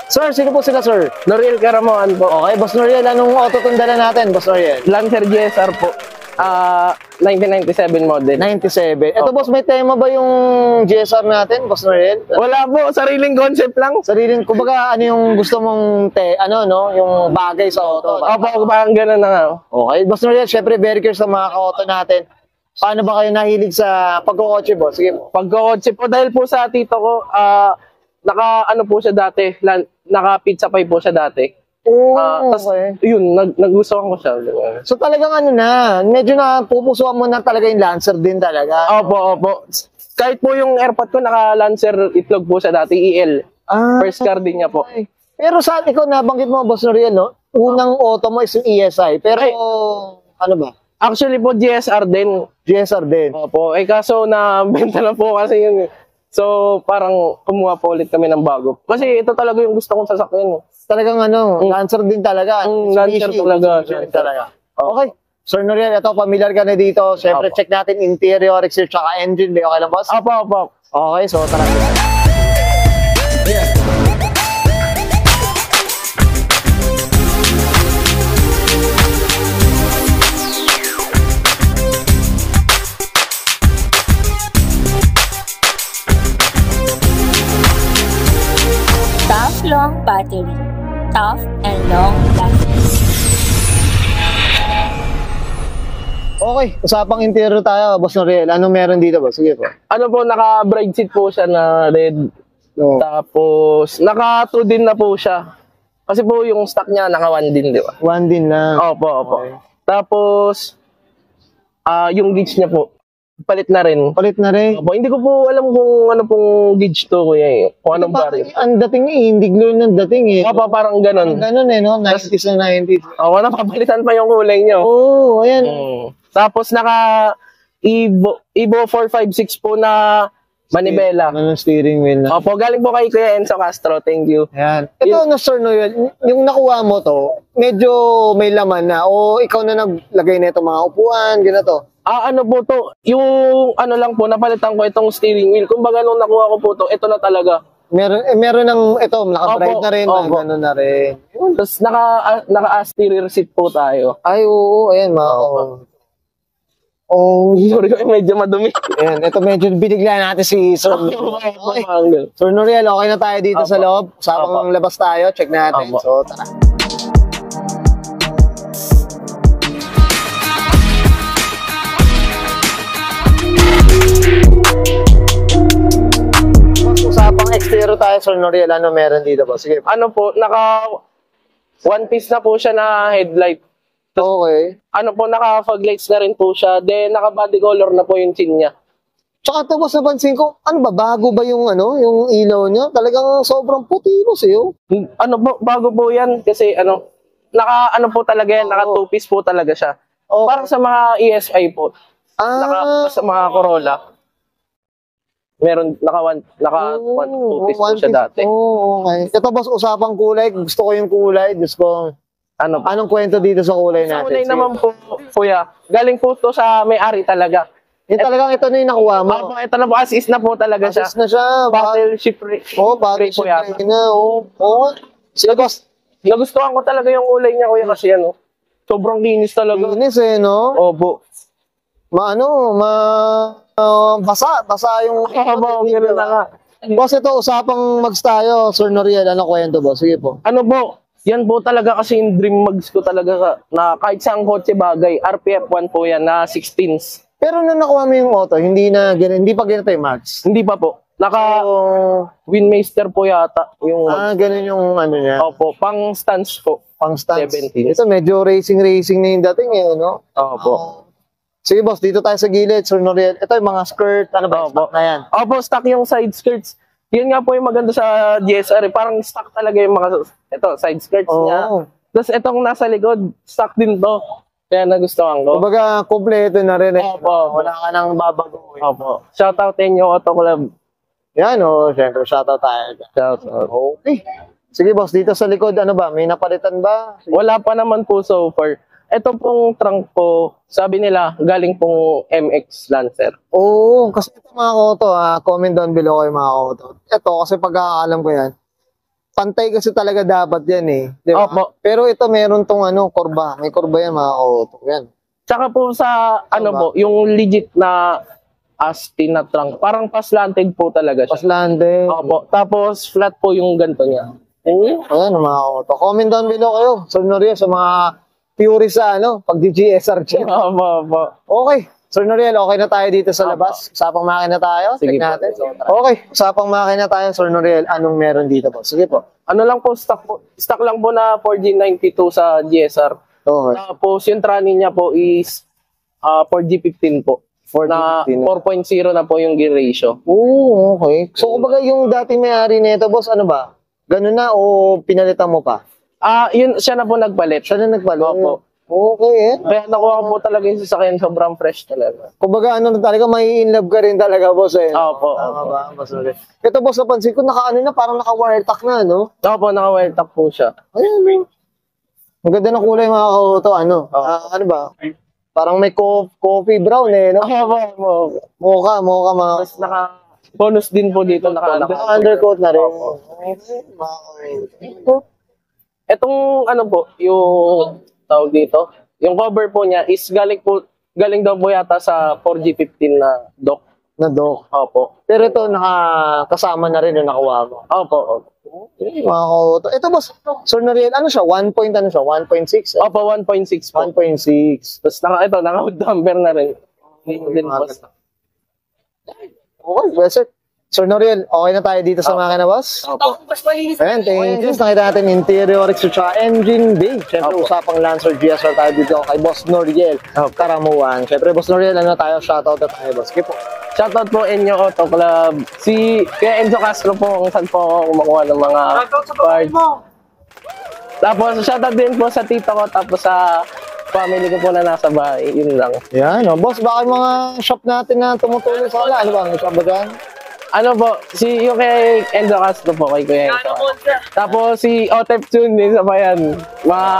Sir, sino po sila, sir? Noriel Caramoan po. Okay, Boss Noriel, anong auto tundala natin, Boss Noriel? Lancer GSR po. 1997 model. 97. Ito, boss, may tema ba yung GSR natin, Boss Noriel? Wala po, sariling concept lang. Sariling, kumbaga, ano yung gusto mong, yung bagay sa auto? Opo, parang gano'n na nga. Okay, Boss Noriel, syempre, very curious sa mga ka-auto natin. Paano ba kayo nahilig sa pagkokotse, boss? Sige po. Pagkakotse po, dahil po sa tito ko, naka-ano po siya dati, naka-pizza pie po siya dati. Okay. Yun, nagustuhan ko siya. So talagang ano na, medyo na pupusuan mo na talaga yung Lancer din talaga. Opo. Kahit po yung airpot ko, naka-Lancer itlog po siya dati, EL. First car din niya po. Okay. Pero saan ikaw nabanggit mo, Boss Noriel, no? Unang auto mo is yung ESI. Pero ano ba? Actually po, GSR din. GSR din. Opo, kaso na-benta na po kasi yun. So, parang kumuha po ulit kami ng bago. Kasi ito talaga yung gusto kong sasakyan. Talagang Lancer din talaga. Lancer talaga. Okay. Sir Noriel, ito, familiar ka na dito. Siyempre, check natin interior, exterior, tsaka engine. May okay lang, boss? Opo. Okay, so tara. Tough long battery. Tough and long lasting. Okay, usapang interior tayo, Boss Noriel. Ano meron dito, boss? Sige po. Ano po, naka-bride seat po siya na red. No. Tapos, naka-2 din na po siya. Kasi po yung stock niya, naka-1 din, di ba? 1 din lang. Opo. Okay. Tapos, yung gauge niya po, palit na rin. Palit na rin. Opo, hindi ko po alam kung ano pong gauge to, kuya. Kung anong variant. Ang dating hindi glue ng dating eh. Opo, parang ganun. Ganun eh, no? 90s na 90s. Opo, napapalitan pa yung kulay niyo. Oo, ayan. Tapos, Evo 456 po na manibela. Ano steering wheel na. Opo, galing po kay Kuya Enzo Castro. Thank you. Ayan. Ito na, Sir Noel, yung nakuha mo to, medyo may laman na o ikaw na naglagay na itong mga upuan, gano'n. Ano po to, yung ano lang po, napalitan ko itong steering wheel. Kumbaga nung nakuha ko po to, ito na talaga. Meron ng ito, naka-bright na rin, gano'n na rin. Tapos naka-steering seat po tayo. Ay, oo, ayan, Sorry, medyo madumi. Ayan, ito medyo binigla natin si Sir Noriel. Okay. Sir Noriel, okay na tayo dito sa loob. Sabang labas tayo, check natin. So, tara. Usapang exterior tayo, Sir Noriel. Ano meron dito ba? Sige. Ano po, one piece na po siya na headlight. Okay. Ano po, naka-fog lights na rin po siya. Then, naka-body color na po yung chin niya. Tsaka tapos napansin ko, ano ba, bago ba yung yung ilaw niya? Talagang sobrang puti mo siyo. Ano po, bago po yan. Kasi naka po talaga yan, naka two-piece po talaga siya. Okay. Parang sa mga ESI po. Sa mga Corolla. Meron, naka two-piece po siya dati. Okay. Ito boss, usapang kulay. Gusto ko yung kulay. Gusto ko, anong kwento dito sa kulay natin? Sa kulay naman po, kuya, galing po to sa may-ari talaga. Talagang ito na yung nakuha mo. Ito na po, as is na po talaga siya. As is na siya. Battleship ring. Battleship ring na. Sige boss. Nagustuhan ko talaga yung kulay niya, kuya, kasi sobrang linis talaga. Linis no? Opo. Basa yung... Gano'n na nga. Boss, ito, usapang mags tayo. Sir Noriel, ano kwento boss? Sige po. Ano po, yan po talaga kasi yung dream mags ko talaga na kahit saan kotse bagay. RPF 1 po yan na 16s. Pero nung nakuha mo yung auto, hindi pa ganito yung mags? Hindi pa po. Winmaster po yata. Ganun yung ano niya. Opo, pang stance po. Pang stance. 17. Ito medyo racing na yung dating no? Opo. Sige boss, dito tayo sa gilid, Sir Noriel. Ito yung mga skirt, ano ba? Stock na yan. Opo, stock yung side skirts. Yun nga po yung maganda sa GSR. Parang stock talaga yung mga, side skirts niya. Tapos itong nasa likod, stock din to. Kaya nagustuhan ko. Kumbaga, kompleto na rin eh. Opo. Wala ka nang babaguhin. Opo. Shoutout Tenyo Auto Club. Yan syempre, shoutout tayo. Shoutout. Okay. Sige boss, dito sa likod, ano ba? May napalitan ba? Sige. Wala pa naman po so far. Ito pong trunk po, sabi nila, galing pong MX Lancer. Kasi ito mga auto, comment down below kayo mga auto. Ito, kasi pagkakaalam ko yan, pantay kasi talaga dapat yan eh. Di ba? Opo. Pero ito meron tong kurba. May kurba yan mga kauto. Yan. Tsaka po sa, ba? yung legit na Asti na trunk. Parang paslanted po talaga siya. Paslande. Opo. Tapos flat po yung ganito niya. Ayan mga kauto. Comment down below kayo. Sir Noriel sa mga purist sa pag GSR check. Opo. Okay. Sir Noriel, okay na tayo dito sa labas. Usapang makina tayo. Sige Check po. natin. Okay. Usapang makina tayo, Sir Noriel. Anong meron dito po? Sige po. Ano lang po, stock lang po na 4G92 sa GSR. Okay. Tapos yung trunning niya po is 4G15 po. 4G15. Na 4.0 na po yung gear ratio. Oo, okay. So, kumbaga yung dating may-ari nito, boss, ano ba? Ganun na o pinalitan mo pa? Yun, siya na po nagpalit. Siya na nagpalit. Opo. Okay eh. Kaya nakuha ko po talaga yung sasakyan, sobrang fresh talaga. Kumbaga ano na talaga, may in love ka rin talaga, boss eh. Opo. Tama ba, boss? Okay. Ito, boss, napansin ko, parang naka-wire tack na, no? Opo, naka-wire top po siya. Ayun. Ang ganda ng kulay mga kauto, ano ba? Parang may coffee brown eh, no? Opo. Mocha mga... Tapos bonus din po dito, Undercoat na rin. Opo. Ito. Etong po, yung tawag dito, yung cover po niya is galing daw po yata sa 4G15 na dock. Na dock. Opo. Pero ito, kasama na rin yung nakuha mo. Opo. Mga kauto. Ito, boss, Sir Noriel, ano siya? 1.6? Opo, 1.6 po. 1.6. Tapos naka-hood damper na rin. Din po. Okay, well, sir. Sir Noriel, okay na tayo dito sa makina, boss? Opo. Ayan, thank you. Nakita natin interior, extra, engine bay. Siyempre, Opo. usapang Lancer GSR tayo dito kay Boss Noriel. Karamuan. Siyempre, Boss Noriel, tayo? Shoutout na tayo, boss. Keep po. Shoutout po Enyo Auto Club. Kaya Enzo Castro po kung saan po ako kumukuha ng mga parts. Tapos shoutout din po sa tito ko, tapos sa family ko po na nasa bahay. Yun lang. Yan, boss, baka yung mga shop natin na tumutulong sa wala. Ano ba? May shop ba dyan? Ano po, yung kay Enzo Castro po, kay Kuya Enzo. Tapos si Otep Tune din sa bayan. Mga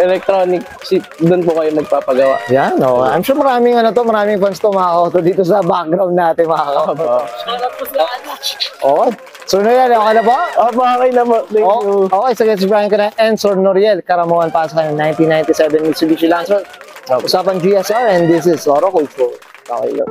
electronic shit, doon po kayo magpapagawa. Yan, I'm sure maraming fans to mga auto dito sa background natin mga auto. Okay. Sir Noriel, okay na ba? Opo, okay na po. Thank you. Okay, sige, si Brian ka na. And Sir Noriel, Karamuan pa sa 1997 Mitsubishi Lancer. Usapan GSR and this is Oro Culture. Okay lang.